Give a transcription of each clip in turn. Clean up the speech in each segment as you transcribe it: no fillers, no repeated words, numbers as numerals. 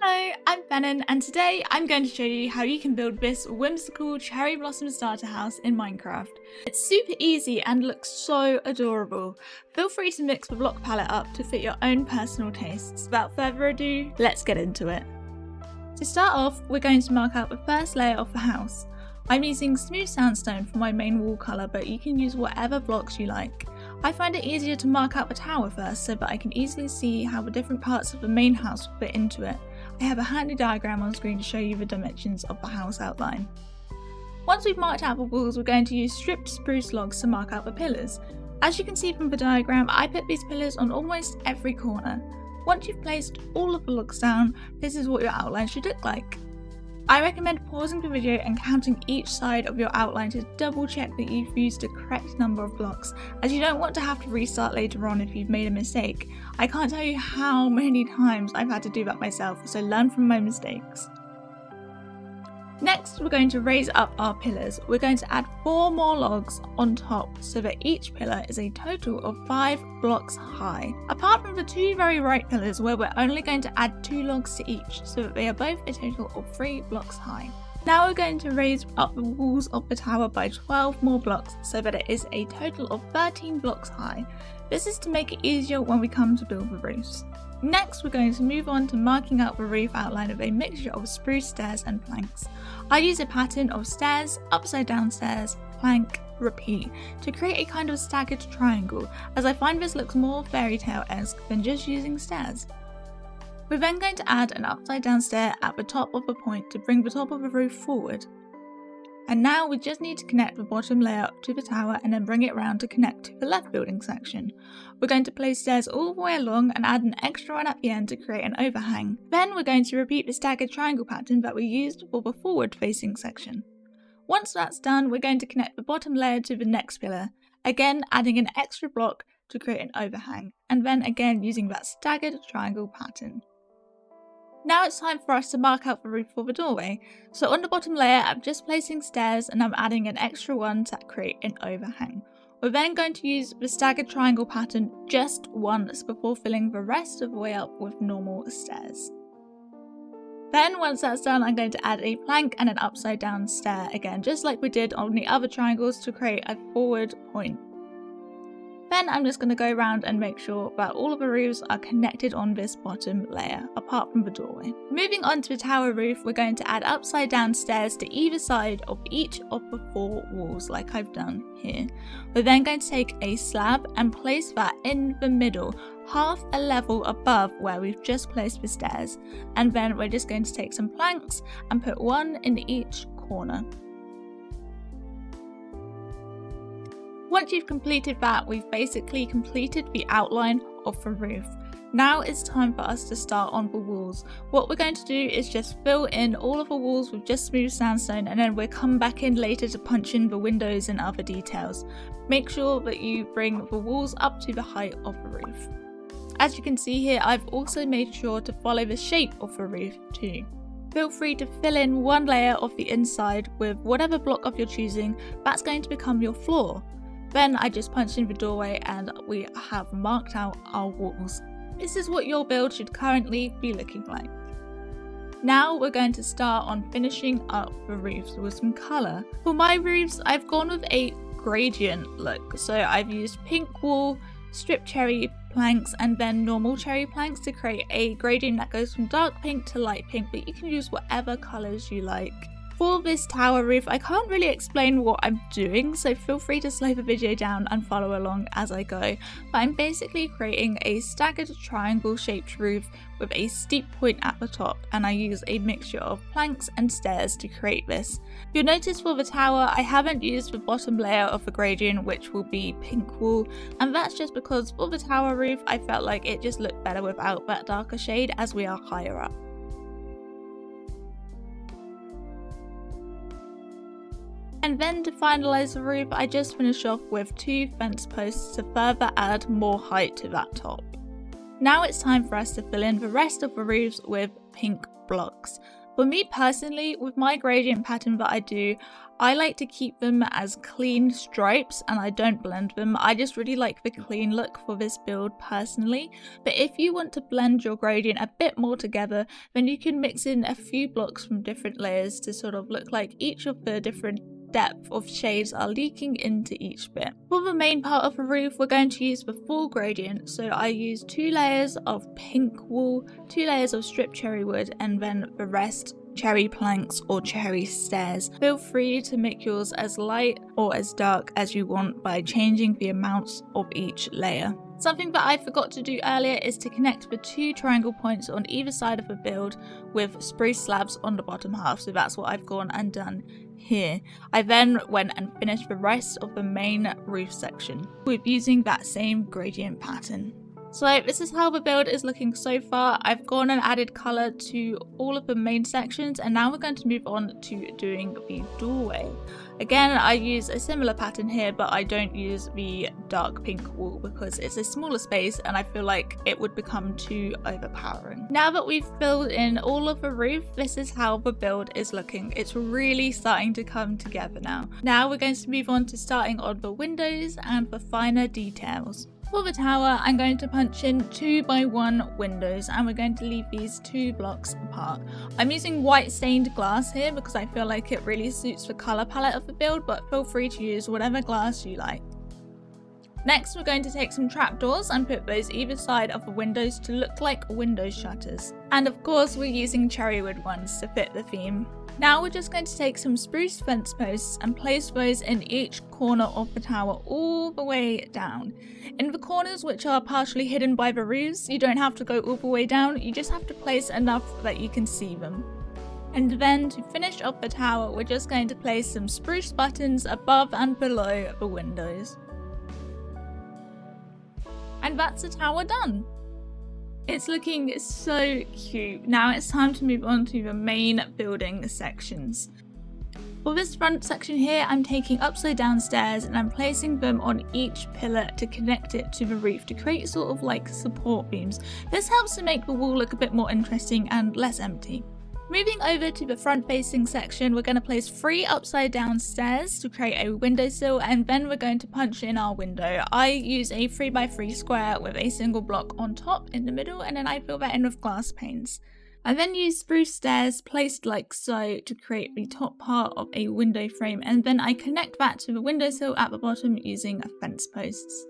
Hello, I'm Fennon, and today I'm going to show you how you can build this whimsical cherry blossom starter house in Minecraft. It's super easy and looks so adorable. Feel free to mix the block palette up to fit your own personal tastes. Without further ado, let's get into it. To start off, we're going to mark out the first layer of the house. I'm using smooth sandstone for my main wall colour, but you can use whatever blocks you like. I find it easier to mark out the tower first so that I can easily see how the different parts of the main house will fit into it. I have a handy diagram on screen to show you the dimensions of the house outline. Once we've marked out the walls, we're going to use stripped spruce logs to mark out the pillars. As you can see from the diagram, I put these pillars on almost every corner. Once you've placed all of the logs down, this is what your outline should look like. I recommend pausing the video and counting each side of your outline to double check that you've used the correct number of blocks, as you don't want to have to restart later on if you've made a mistake. I can't tell you how many times I've had to do that myself, so learn from my mistakes. Next, we're going to raise up our pillars. We're going to add 4 more logs on top so that each pillar is a total of 5 blocks high. Apart from the 2 very right pillars where we're only going to add 2 logs to each so that they are both a total of 3 blocks high. Now we're going to raise up the walls of the tower by 12 more blocks so that it is a total of 13 blocks high. This is to make it easier when we come to build the roofs. Next, we're going to move on to marking out the roof outline of a mixture of spruce stairs and planks. I use a pattern of stairs, upside down stairs, plank, repeat to create a kind of staggered triangle, as I find this looks more fairy tale-esque than just using stairs. We're then going to add an upside down stair at the top of the point to bring the top of the roof forward. And now we just need to connect the bottom layer to the tower and then bring it round to connect to the left building section. We're going to place stairs all the way along and add an extra one at the end to create an overhang. Then we're going to repeat the staggered triangle pattern that we used for the forward facing section. Once that's done, we're going to connect the bottom layer to the next pillar, again adding an extra block to create an overhang, and then again using that staggered triangle pattern. Now it's time for us to mark out the roof for the doorway. So on the bottom layer, I'm just placing stairs and I'm adding an extra one to create an overhang. We're then going to use the staggered triangle pattern just once before filling the rest of the way up with normal stairs. Then once that's done, I'm going to add a plank and an upside down stair again, just like we did on the other triangles to create a forward point. Then I'm just going to go around and make sure that all of the roofs are connected on this bottom layer, apart from the doorway. Moving on to the tower roof, we're going to add upside down stairs to either side of each of the 4 walls, like I've done here. We're then going to take a slab and place that in the middle, half a level above where we've just placed the stairs. And then we're just going to take some planks and put one in each corner. Once you've completed that, we've basically completed the outline of the roof. Now it's time for us to start on the walls. What we're going to do is just fill in all of the walls with just smooth sandstone, and then we'll come back in later to punch in the windows and other details. Make sure that you bring the walls up to the height of the roof. As you can see here, I've also made sure to follow the shape of the roof too. Feel free to fill in one layer of the inside with whatever block of your choosing. That's going to become your floor. Then I just punched in the doorway and we have marked out our walls. This is what your build should currently be looking like. Now we're going to start on finishing up the roofs with some colour. For my roofs, I've gone with a gradient look. So I've used pink wool, stripped cherry planks, and then normal cherry planks to create a gradient that goes from dark pink to light pink, but you can use whatever colours you like. For this tower roof, I can't really explain what I'm doing, so feel free to slow the video down and follow along as I go. But I'm basically creating a staggered triangle shaped roof with a steep point at the top, and I use a mixture of planks and stairs to create this. You'll notice for the tower, I haven't used the bottom layer of the gradient, which will be pink wool, and that's just because for the tower roof, I felt like it just looked better without that darker shade as we are higher up. And then to finalise the roof, I just finished off with 2 fence posts to further add more height to that top. Now it's time for us to fill in the rest of the roofs with pink blocks. For me personally, with my gradient pattern that I do, I like to keep them as clean stripes and I don't blend them. I just really like the clean look for this build personally. But if you want to blend your gradient a bit more together, then you can mix in a few blocks from different layers to sort of look like each of the different depth of shades are leaking into each bit. For the main part of the roof, we're going to use the full gradient, so I use 2 layers of pink wool, 2 layers of stripped cherry wood, and then the rest cherry planks or cherry stairs. Feel free to make yours as light or as dark as you want by changing the amounts of each layer. Something that I forgot to do earlier is to connect the 2 triangle points on either side of the build with spruce slabs on the bottom half, so that's what I've gone and done here. I then went and finished the rest of the main roof section with using that same gradient pattern. So this is how the build is looking so far. I've gone and added colour to all of the main sections, and now we're going to move on to doing the doorway. Again, I use a similar pattern here, but I don't use the dark pink wool because it's a smaller space and I feel like it would become too overpowering. Now that we've filled in all of the roof, this is how the build is looking. It's really starting to come together now. Now we're going to move on to starting on the windows and the finer details. For the tower, I'm going to punch in 2x1 windows and we're going to leave these 2 blocks apart. I'm using white stained glass here because I feel like it really suits the colour palette of the build, but feel free to use whatever glass you like. Next, we're going to take some trapdoors and put those either side of the windows to look like window shutters. And of course, we're using cherrywood ones to fit the theme. Now we're just going to take some spruce fence posts and place those in each corner of the tower all the way down. In the corners which are partially hidden by the roofs, you don't have to go all the way down, you just have to place enough that you can see them. And then to finish off the tower, we're just going to place some spruce buttons above and below the windows. And that's the tower done! It's looking so cute. Now it's time to move on to the main building sections. For this front section here, I'm taking upside down stairs and I'm placing them on each pillar to connect it to the roof to create sort of like support beams. This helps to make the wall look a bit more interesting and less empty. Moving over to the front facing section, we're going to place 3 upside down stairs to create a windowsill, and then we're going to punch in our window. I use a 3x3 square with a single block on top in the middle, and then I fill that in with glass panes. I then use spruce stairs placed like so to create the top part of a window frame, and then I connect that to the windowsill at the bottom using fence posts.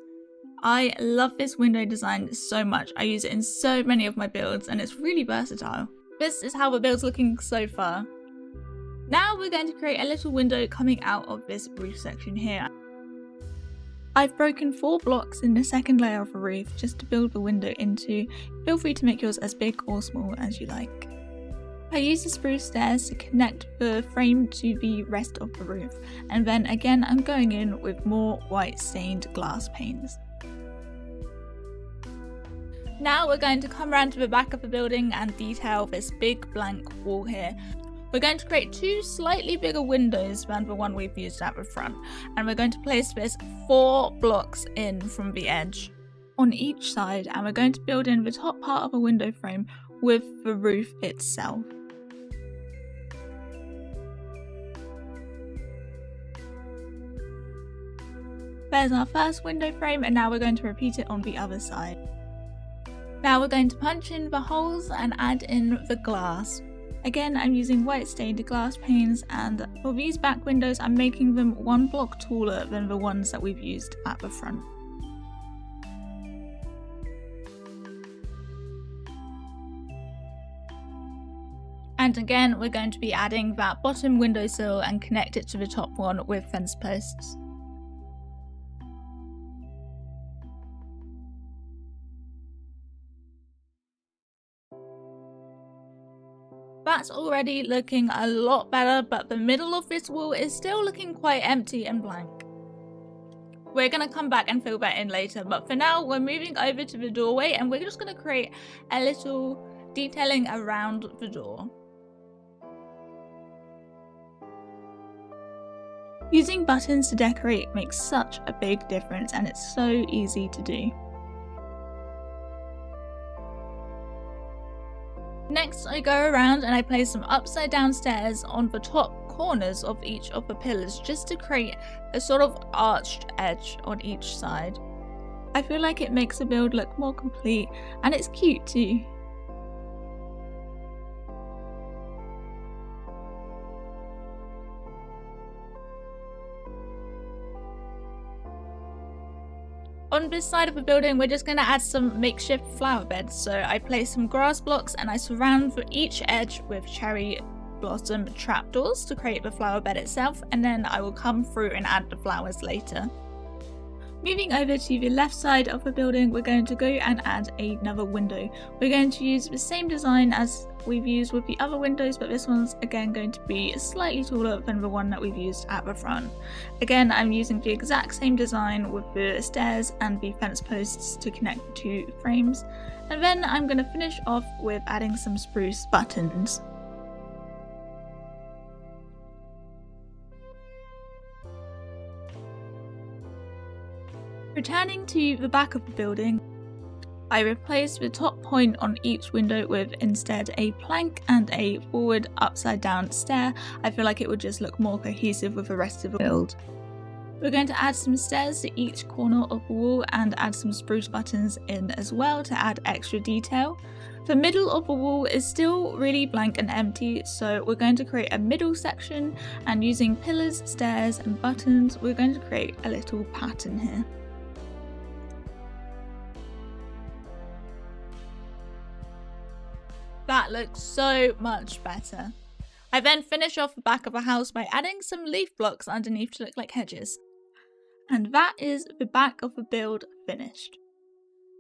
I love this window design so much. I use it in so many of my builds and it's really versatile. This is how the build's looking so far. Now we're going to create a little window coming out of this roof section here. I've broken 4 blocks in the second layer of the roof just to build the window into. Feel free to make yours as big or small as you like. I use the spruce stairs to connect the frame to the rest of the roof, and then again I'm going in with more white stained glass panes. Now we're going to come around to the back of the building and detail this big blank wall here. We're going to create 2 slightly bigger windows than the one we've used at the front, and we're going to place this 4 blocks in from the edge on each side, and we're going to build in the top part of a window frame with the roof itself. There's our first window frame, and now we're going to repeat it on the other side. Now we're going to punch in the holes and add in the glass. Again, I'm using white stained glass panes, and for these back windows I'm making them 1 block taller than the ones that we've used at the front. And again, we're going to be adding that bottom windowsill and connect it to the top one with fence posts. That's already looking a lot better, but the middle of this wall is still looking quite empty and blank. We're going to come back and fill that in later, but for now we're moving over to the doorway and we're just going to create a little detailing around the door. Using buttons to decorate makes such a big difference and it's so easy to do. Next, I go around and I place some upside down stairs on the top corners of each of the pillars just to create a sort of arched edge on each side. I feel like it makes the build look more complete and it's cute too. On this side of the building, we're just going to add some makeshift flower beds. So I place some grass blocks and I surround each edge with cherry blossom trapdoors to create the flower bed itself, and then I will come through and add the flowers later. Moving over to the left side of the building, we're going to go and add another window. We're going to use the same design as we've used with the other windows, but this one's again going to be slightly taller than the one that we've used at the front. Again, I'm using the exact same design with the stairs and the fence posts to connect the two frames. And then I'm going to finish off with adding some spruce buttons. Returning to the back of the building, I replaced the top point on each window with instead a plank and a forward upside down stair. I feel like it would just look more cohesive with the rest of the build. We're going to add some stairs to each corner of the wall and add some spruce buttons in as well to add extra detail. The middle of the wall is still really blank and empty, so we're going to create a middle section, and using pillars, stairs and buttons, we're going to create a little pattern here. That looks so much better. I then finish off the back of the house by adding some leaf blocks underneath to look like hedges. And that is the back of the build finished.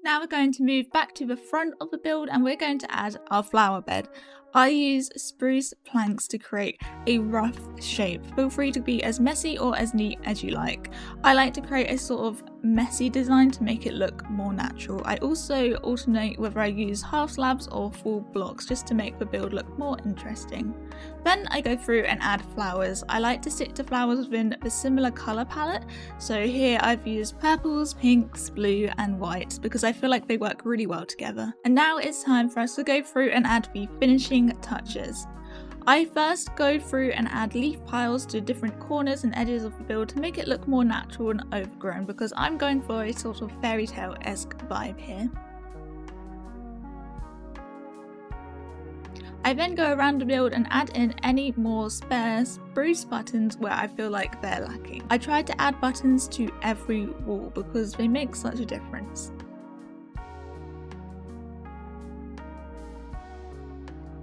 Now we're going to move back to the front of the build and we're going to add our flower bed. I use spruce planks to create a rough shape. Feel free to be as messy or as neat as you like. I like to create a sort of messy design to make it look more natural. I also alternate whether I use half slabs or full blocks just to make the build look more interesting. Then I go through and add flowers. I like to stick to flowers within a similar colour palette. So here I've used purples, pinks, blue and whites because I feel like they work really well together. And now it's time for us to go through and add the finishing touches. I first go through and add leaf piles to different corners and edges of the build to make it look more natural and overgrown because I'm going for a sort of fairy tale-esque vibe here. I then go around the build and add in any more spare spruce buttons where I feel like they're lacking. I try to add buttons to every wall because they make such a difference.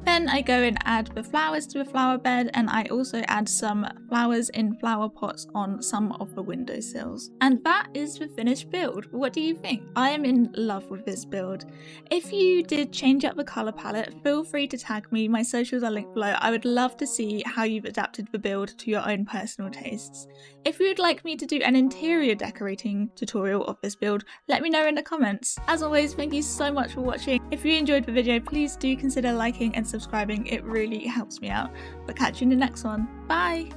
Then I go and add the flowers to the flower bed, and I also add some flowers in flower pots on some of the windowsills. And that is the finished build. What do you think? I am in love with this build. If you did change up the colour palette, feel free to tag me. My socials are linked below. I would love to see how you've adapted the build to your own personal tastes. If you would like me to do an interior decorating tutorial of this build, let me know in the comments. As always, thank you so much for watching. If you enjoyed the video, please do consider liking and subscribing. It really helps me out. But catch you in the next one. Bye!